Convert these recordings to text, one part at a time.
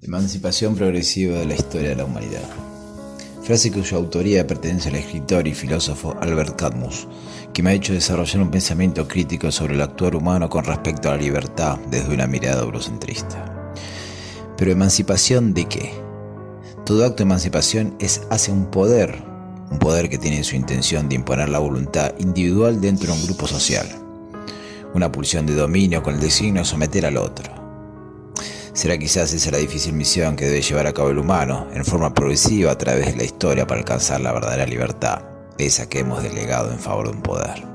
Emancipación progresiva de la historia de la humanidad. Frase cuya autoría pertenece al escritor y filósofo Albert Camus, que me ha hecho desarrollar un pensamiento crítico sobre el actuar humano con respecto a la libertad desde una mirada eurocentrista. Pero ¿emancipación de qué? Todo acto de emancipación es hacia un poder que tiene su intención de imponer la voluntad individual dentro de un grupo social, una pulsión de dominio con el designio de someter al otro. Será quizás esa la difícil misión que debe llevar a cabo el humano en forma progresiva a través de la historia para alcanzar la verdadera libertad, esa que hemos delegado en favor de un poder.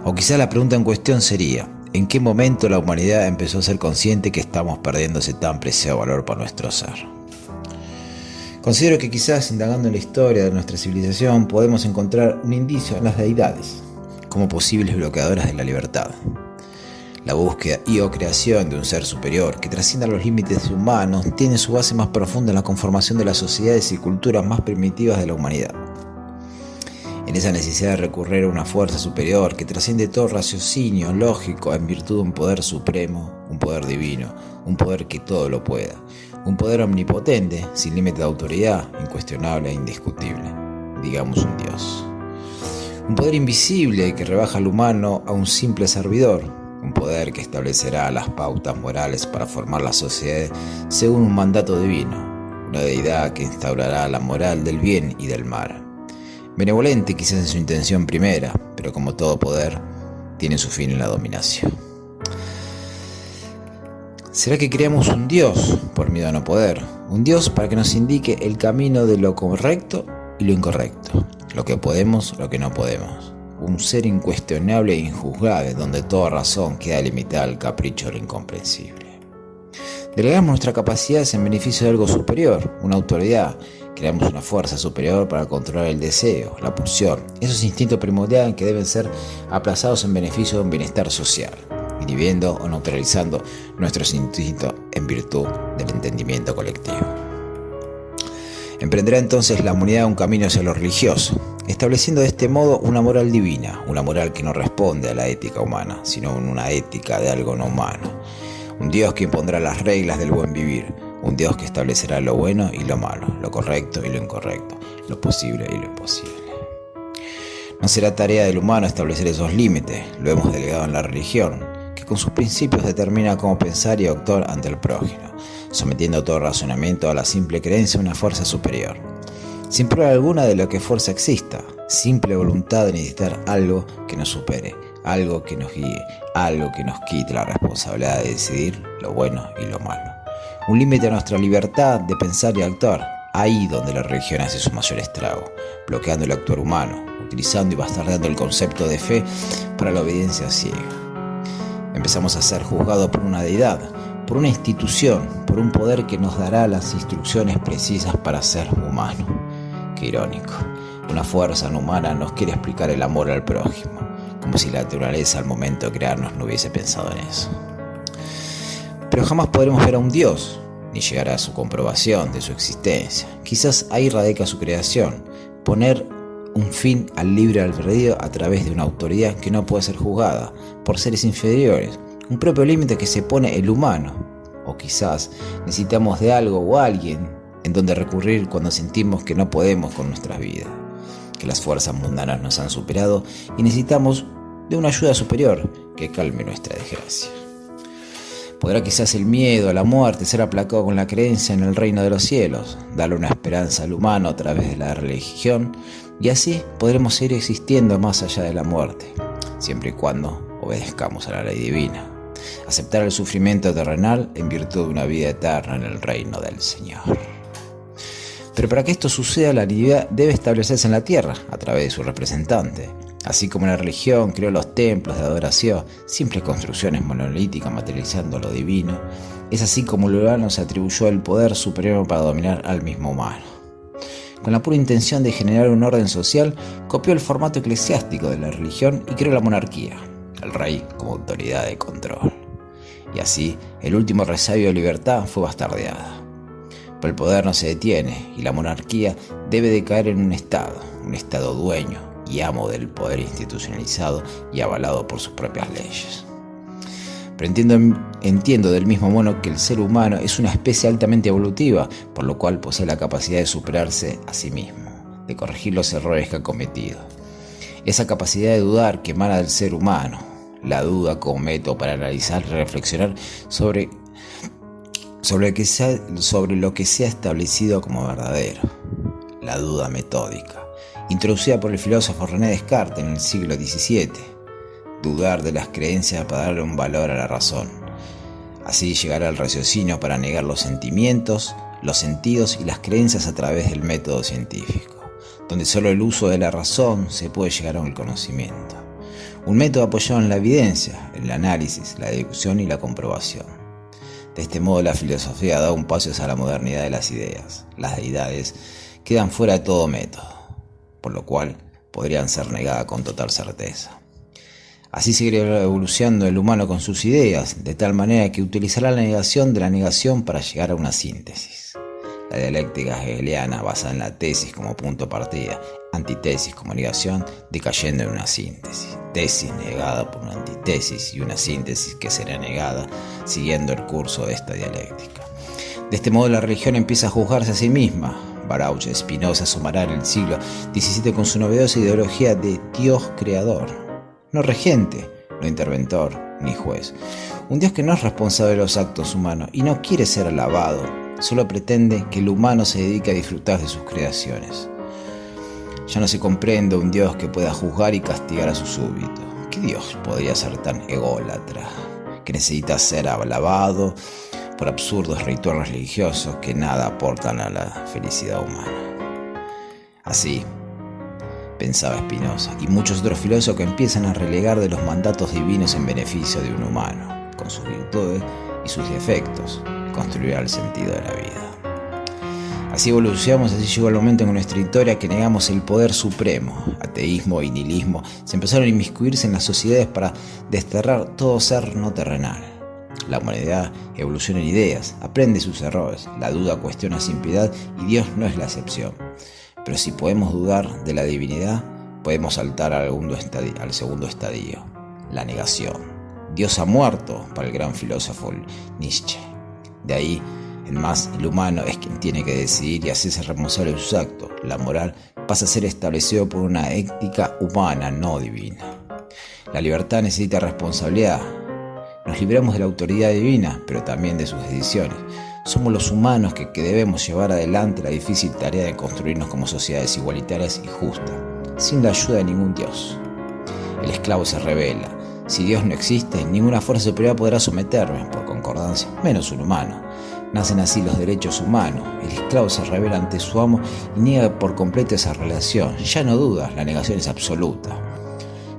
O quizás la pregunta en cuestión sería: ¿en qué momento la humanidad empezó a ser consciente que estamos perdiendo ese tan preciado valor para nuestro ser? Considero que quizás indagando en la historia de nuestra civilización podemos encontrar un indicio en las deidades como posibles bloqueadoras de la libertad. La búsqueda o creación de un ser superior que trascienda los límites humanos tiene su base más profunda en la conformación de las sociedades y culturas más primitivas de la humanidad. En esa necesidad de recurrir a una fuerza superior que trasciende todo raciocinio lógico en virtud de un poder supremo, un poder divino, un poder que todo lo pueda, un poder omnipotente, sin límite de autoridad, incuestionable e indiscutible, digamos un Dios. Un poder invisible que rebaja al humano a un simple servidor. Un poder que establecerá las pautas morales para formar la sociedad según un mandato divino. Una deidad que instaurará la moral del bien y del mal. Benevolente quizás en su intención primera, pero como todo poder, tiene su fin en la dominación. ¿Será que creamos un Dios por miedo a no poder? Un Dios para que nos indique el camino de lo correcto y lo incorrecto. Lo que podemos, lo que no podemos. Un ser incuestionable e injuzgable, donde toda razón queda limitada al capricho de lo incomprensible. Delegamos nuestras capacidades en beneficio de algo superior, una autoridad. Creamos una fuerza superior para controlar el deseo, la pulsión, esos instintos primordiales que deben ser aplazados en beneficio de un bienestar social, inhibiendo o neutralizando nuestros instintos en virtud del entendimiento colectivo. Emprenderá entonces la humanidad un camino hacia lo religioso, estableciendo de este modo una moral divina, una moral que no responde a la ética humana, sino una ética de algo no humano. Un Dios que impondrá las reglas del buen vivir, un Dios que establecerá lo bueno y lo malo, lo correcto y lo incorrecto, lo posible y lo imposible. No será tarea del humano establecer esos límites, lo hemos delegado en la religión, que con sus principios determina cómo pensar y actuar ante el prójimo, sometiendo todo razonamiento a la simple creencia en una fuerza superior. Sin prueba alguna de lo que fuerza exista, simple voluntad de necesitar algo que nos supere, algo que nos guíe, algo que nos quite la responsabilidad de decidir lo bueno y lo malo. Un límite a nuestra libertad de pensar y actuar, ahí donde la religión hace su mayor estrago, bloqueando el actuar humano, utilizando y bastardeando el concepto de fe para la obediencia ciega. Empezamos a ser juzgados por una deidad, por una institución, por un poder que nos dará las instrucciones precisas para ser humano. Qué irónico, una fuerza no humana nos quiere explicar el amor al prójimo, como si la naturaleza al momento de crearnos no hubiese pensado en eso. Pero jamás podremos ver a un Dios, ni llegar a su comprobación de su existencia. Quizás ahí radica su creación, poner un fin al libre albedrío a través de una autoridad que no puede ser juzgada por seres inferiores, un propio límite que se pone el humano. O quizás necesitamos de algo o alguien en donde recurrir cuando sentimos que no podemos con nuestras vidas, que las fuerzas mundanas nos han superado y necesitamos de una ayuda superior que calme nuestra desgracia. ¿Podrá quizás el miedo a la muerte ser aplacado con la creencia en el reino de los cielos, darle una esperanza al humano a través de la religión, y así podremos seguir existiendo más allá de la muerte, siempre y cuando obedezcamos a la ley divina? Aceptar el sufrimiento terrenal en virtud de una vida eterna en el reino del Señor. Pero para que esto suceda, la divinidad debe establecerse en la tierra a través de su representante. Así como la religión creó los templos de adoración, simples construcciones monolíticas materializando lo divino, es así como el humano se atribuyó el poder supremo para dominar al mismo humano. Con la pura intención de generar un orden social, copió el formato eclesiástico de la religión y creó la monarquía, el rey como autoridad de control. Y así, el último resabio de libertad fue bastardeada. Pero el poder no se detiene y la monarquía debe de caer en un Estado dueño y amo del poder institucionalizado y avalado por sus propias leyes. Pero entiendo del mismo modo que el ser humano es una especie altamente evolutiva, por lo cual posee la capacidad de superarse a sí mismo, de corregir los errores que ha cometido. Esa capacidad de dudar que emana del ser humano, la duda como método para analizar y reflexionar sobre lo que se ha establecido como verdadero. La duda metódica, introducida por el filósofo René Descartes en el siglo XVII. Dudar de las creencias para darle un valor a la razón. Así llegará al raciocinio para negar los sentimientos, los sentidos y las creencias a través del método científico, donde solo el uso de la razón se puede llegar a un conocimiento. Un método apoyado en la evidencia, el análisis, la deducción y la comprobación. De este modo la filosofía da un paso hacia la modernidad de las ideas. Las deidades quedan fuera de todo método, por lo cual podrían ser negadas con total certeza. Así seguirá evolucionando el humano con sus ideas, de tal manera que utilizará la negación de la negación para llegar a una síntesis. La dialéctica hegeliana basada en la tesis como punto de partida, antitesis como negación, decayendo en una síntesis. Tesis negada por una antítesis y una síntesis que será negada siguiendo el curso de esta dialéctica. De este modo la religión empieza a juzgarse a sí misma. Baruch Spinoza asomará en el siglo XVII con su novedosa ideología de Dios creador. No regente, no interventor, ni juez. Un Dios que no es responsable de los actos humanos y no quiere ser alabado, solo pretende que el humano se dedique a disfrutar de sus creaciones. Ya no se comprende un Dios que pueda juzgar y castigar a sus súbditos. ¿Qué Dios podría ser tan ególatra, que necesita ser alabado por absurdos rituales religiosos que nada aportan a la felicidad humana? Así pensaba Spinoza y muchos otros filósofos que empiezan a relegar de los mandatos divinos en beneficio de un humano, con sus virtudes y sus defectos, construirá el sentido de la vida. Así evolucionamos, así llegó el momento en nuestra historia que negamos el poder supremo. Ateísmo y nihilismo se empezaron a inmiscuirse en las sociedades para desterrar todo ser no terrenal. La humanidad evoluciona en ideas, aprende sus errores, la duda cuestiona sin piedad y Dios no es la excepción. Pero si podemos dudar de la divinidad, podemos saltar al segundo estadio, la negación. Dios ha muerto para el gran filósofo Nietzsche. De ahí, el humano es quien tiene que decidir y hacerse responsable de sus actos. La moral pasa a ser establecido por una ética humana, no divina. La libertad necesita responsabilidad. Nos libramos de la autoridad divina, pero también de sus decisiones. Somos los humanos que debemos llevar adelante la difícil tarea de construirnos como sociedades igualitarias y justas, sin la ayuda de ningún Dios. El esclavo se rebela. Si Dios no existe, ninguna fuerza superior podrá someterme, por concordancia, menos un humano. Nacen así los derechos humanos. El esclavo se rebela ante su amo y niega por completo esa relación. Ya no duda, la negación es absoluta.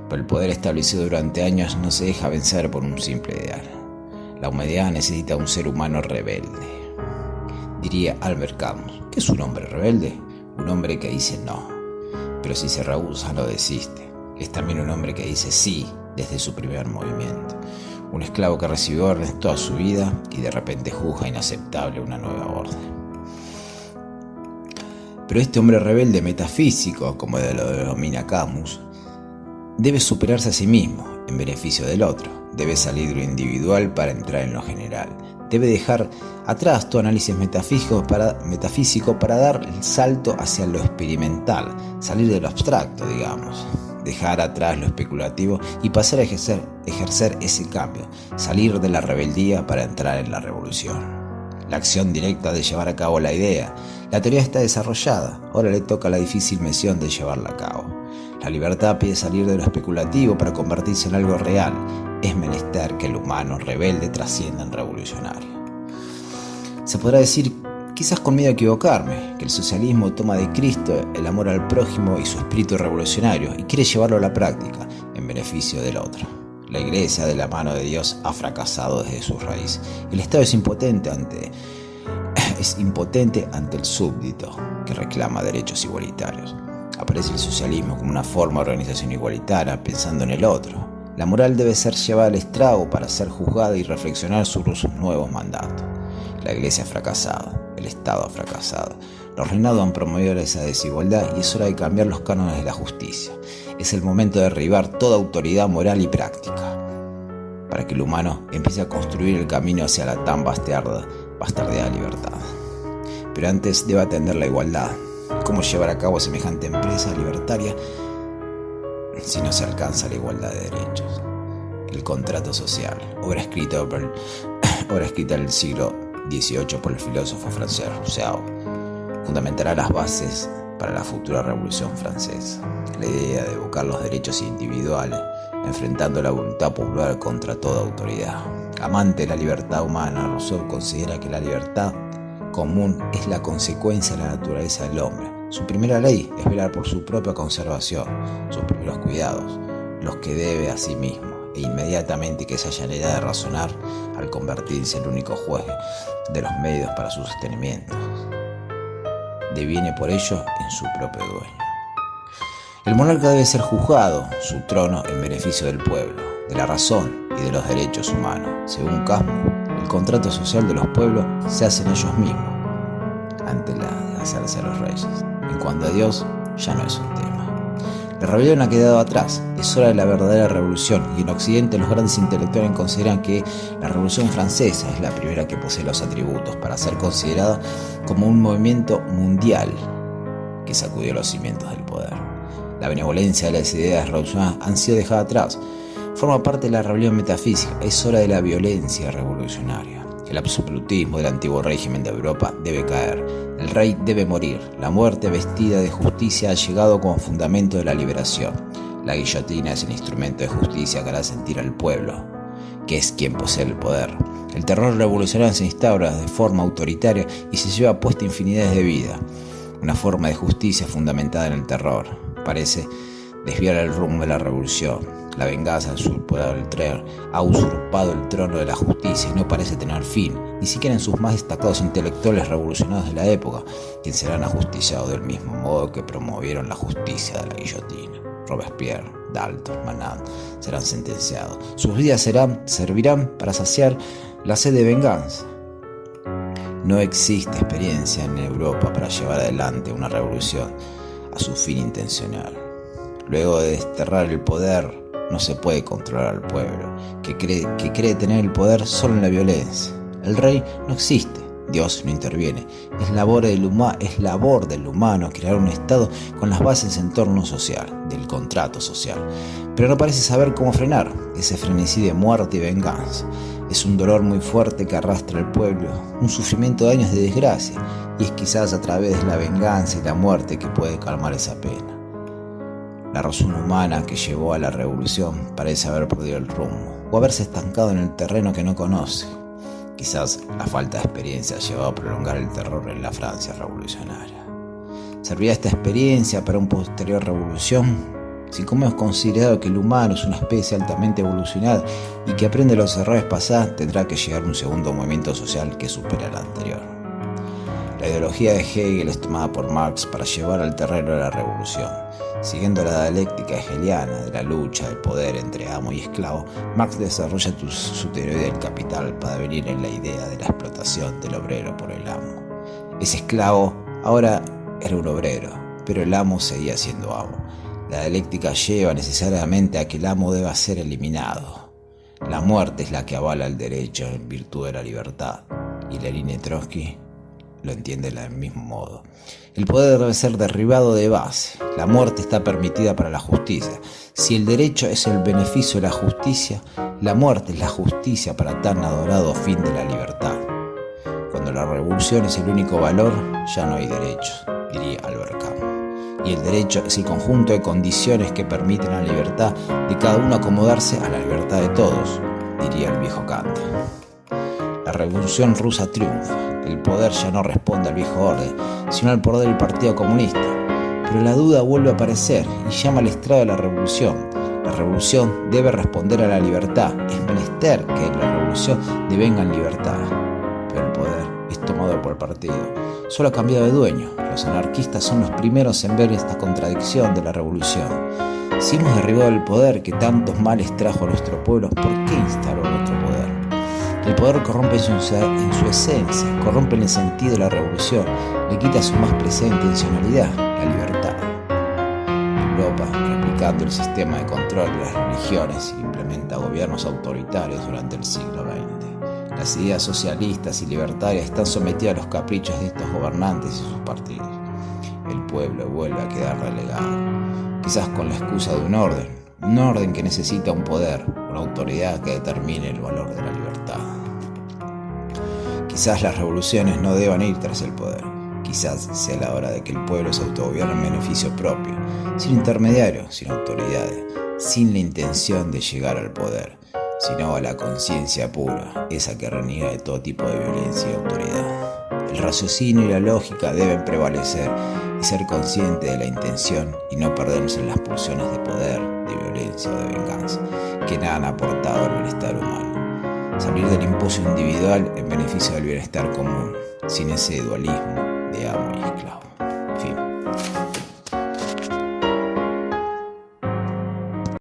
Pero el poder establecido durante años no se deja vencer por un simple ideal. La humanidad necesita un ser humano rebelde. Diría Albert Camus, ¿qué es un hombre rebelde? Un hombre que dice no, pero si se rehúsa lo desiste. Es también un hombre que dice sí desde su primer movimiento. Un esclavo que recibió órdenes toda su vida y de repente juzga inaceptable una nueva orden. Pero este hombre rebelde metafísico, como lo denomina Camus, debe superarse a sí mismo en beneficio del otro. Debe salir de lo individual para entrar en lo general. Debe dejar atrás todo análisis metafísico para dar el salto hacia lo experimental, salir de lo abstracto, digamos. Dejar atrás lo especulativo y pasar a ejercer ese cambio, salir de la rebeldía para entrar en la revolución. La acción directa de llevar a cabo la idea. La teoría está desarrollada, ahora le toca la difícil misión de llevarla a cabo. La libertad pide salir de lo especulativo para convertirse en algo real. Es menester que el humano rebelde trascienda en revolucionario. Se podrá decir, quizás con miedo a equivocarme, que el socialismo toma de Cristo el amor al prójimo y su espíritu revolucionario y quiere llevarlo a la práctica en beneficio del otro. La Iglesia, de la mano de Dios, ha fracasado desde su raíz. El Estado es impotente ante el súbdito que reclama derechos igualitarios. Aparece el socialismo como una forma de organización igualitaria, pensando en el otro. La moral debe ser llevada al estrago para ser juzgada y reflexionar sobre sus nuevos mandatos. La Iglesia ha fracasado, el Estado ha fracasado. Los reinados han promovido esa desigualdad y es hora de cambiar los cánones de la justicia. Es el momento de derribar toda autoridad moral y práctica para que el humano empiece a construir el camino hacia la tan bastardeada libertad. Pero antes debe atender la igualdad. ¿Cómo llevar a cabo semejante empresa libertaria si no se alcanza la igualdad de derechos? El contrato social, obra escrita en el siglo XVIII por el filósofo francés Rousseau, fundamentará las bases para la futura Revolución Francesa. La idea de evocar los derechos individuales, enfrentando la voluntad popular contra toda autoridad. Amante de la libertad humana, Rousseau considera que la libertad común es la consecuencia de la naturaleza del hombre. Su primera ley es velar por su propia conservación, sus primeros cuidados, los que debe a sí mismo, e inmediatamente que esa llanera de razonar al convertirse en el único juez de los medios para su sostenimiento, deviene por ello en su propio dueño. El monarca debe ser juzgado, su trono en beneficio del pueblo, de la razón y de los derechos humanos. Según Casmo, el contrato social de los pueblos se hace en ellos mismos, antes de hacerse a los reyes. En cuanto a Dios, ya no es un tema. La rebelión ha quedado atrás, es hora de la verdadera revolución, y en Occidente los grandes intelectuales consideran que la Revolución Francesa es la primera que posee los atributos para ser considerada como un movimiento mundial que sacudió los cimientos del poder. La benevolencia de las ideas revolucionarias han sido dejadas atrás, forma parte de la rebelión metafísica, es hora de la violencia revolucionaria. El absolutismo del antiguo régimen de Europa debe caer, el rey debe morir, la muerte vestida de justicia ha llegado como fundamento de la liberación. La guillotina es el instrumento de justicia que hará sentir al pueblo, que es quien posee el poder. El terror revolucionario se instaura de forma autoritaria y se lleva puesta infinidades de vidas. Una forma de justicia fundamentada en el terror parece desviar el rumbo de la revolución. La venganza ha usurpado el trono de la justicia y no parece tener fin, ni siquiera en sus más destacados intelectuales revolucionarios de la época, quienes serán ajusticiados del mismo modo que promovieron la justicia de la guillotina. Robespierre, Danton, Marat serán sentenciados. Sus vidas servirán para saciar la sed de venganza. No existe experiencia en Europa para llevar adelante una revolución a su fin intencional. Luego de desterrar el poder, no se puede controlar al pueblo, que cree tener el poder solo en la violencia. El rey no existe, Dios no interviene. Es labor del humano crear un Estado con las bases en torno social, del contrato social. Pero no parece saber cómo frenar ese frenesí de muerte y venganza. Es un dolor muy fuerte que arrastra al pueblo, un sufrimiento de años de desgracia, y es quizás a través de la venganza y la muerte que puede calmar esa pena. La razón humana que llevó a la revolución parece haber perdido el rumbo o haberse estancado en el terreno que no conoce. Quizás la falta de experiencia llevó a prolongar el terror en la Francia revolucionaria. ¿Servirá esta experiencia para una posterior revolución? Si como hemos considerado que el humano es una especie altamente evolucionada y que aprende los errores pasados, tendrá que llegar un segundo movimiento social que supere al anterior. La ideología de Hegel es tomada por Marx para llevar al terreno de la revolución. Siguiendo la dialéctica hegeliana de la lucha de poder entre amo y esclavo, Marx desarrolla su teoría del capital para venir en la idea de la explotación del obrero por el amo. Ese esclavo ahora era un obrero, pero el amo seguía siendo amo. La dialéctica lleva necesariamente a que el amo deba ser eliminado. La muerte es la que avala el derecho en virtud de la libertad, y Lenin y Trotsky lo entienden del mismo modo. El poder debe ser derribado de base. La muerte está permitida para la justicia. Si el derecho es el beneficio de la justicia, la muerte es la justicia para tan adorado fin de la libertad. Cuando la revolución es el único valor, ya no hay derechos, diría Albert Camus. Y el derecho es el conjunto de condiciones que permiten a la libertad de cada uno acomodarse a la libertad de todos, diría el viejo Kant. La revolución rusa triunfa. El poder ya no responde al viejo orden, sino al poder del Partido Comunista. Pero la duda vuelve a aparecer y llama al estrado de la revolución. La revolución debe responder a la libertad. Es menester que en la revolución devenga en libertad. Pero el poder es tomado por el partido. Solo ha cambiado de dueño. Los anarquistas son los primeros en ver esta contradicción de la revolución. Si hemos derribado el poder que tantos males trajo a nuestro pueblo, ¿por qué instaló otro poder? El poder corrompe en su esencia, corrompe en el sentido de la revolución, le quita su más presente intencionalidad, la libertad. Europa, replicando el sistema de control de las religiones, implementó fundamenta gobiernos autoritarios durante el siglo XX. Las ideas socialistas y libertarias están sometidas a los caprichos de estos gobernantes y sus partidos. El pueblo vuelve a quedar relegado, quizás con la excusa de un orden que necesita un poder, una autoridad que determine el valor de la libertad. Quizás las revoluciones no deban ir tras el poder. Quizás sea la hora de que el pueblo se autogobierne en beneficio propio, sin intermediarios, sin autoridades, sin la intención de llegar al poder, sino a la conciencia pura, esa que reniega de todo tipo de violencia y autoridad. El raciocinio y la lógica deben prevalecer y ser consciente de la intención y no perderse en las pulsiones de poder, de violencia o de venganza, que nada han aportado al bienestar humano. Salir del impulso individual en beneficio del bienestar común, sin ese dualismo de amo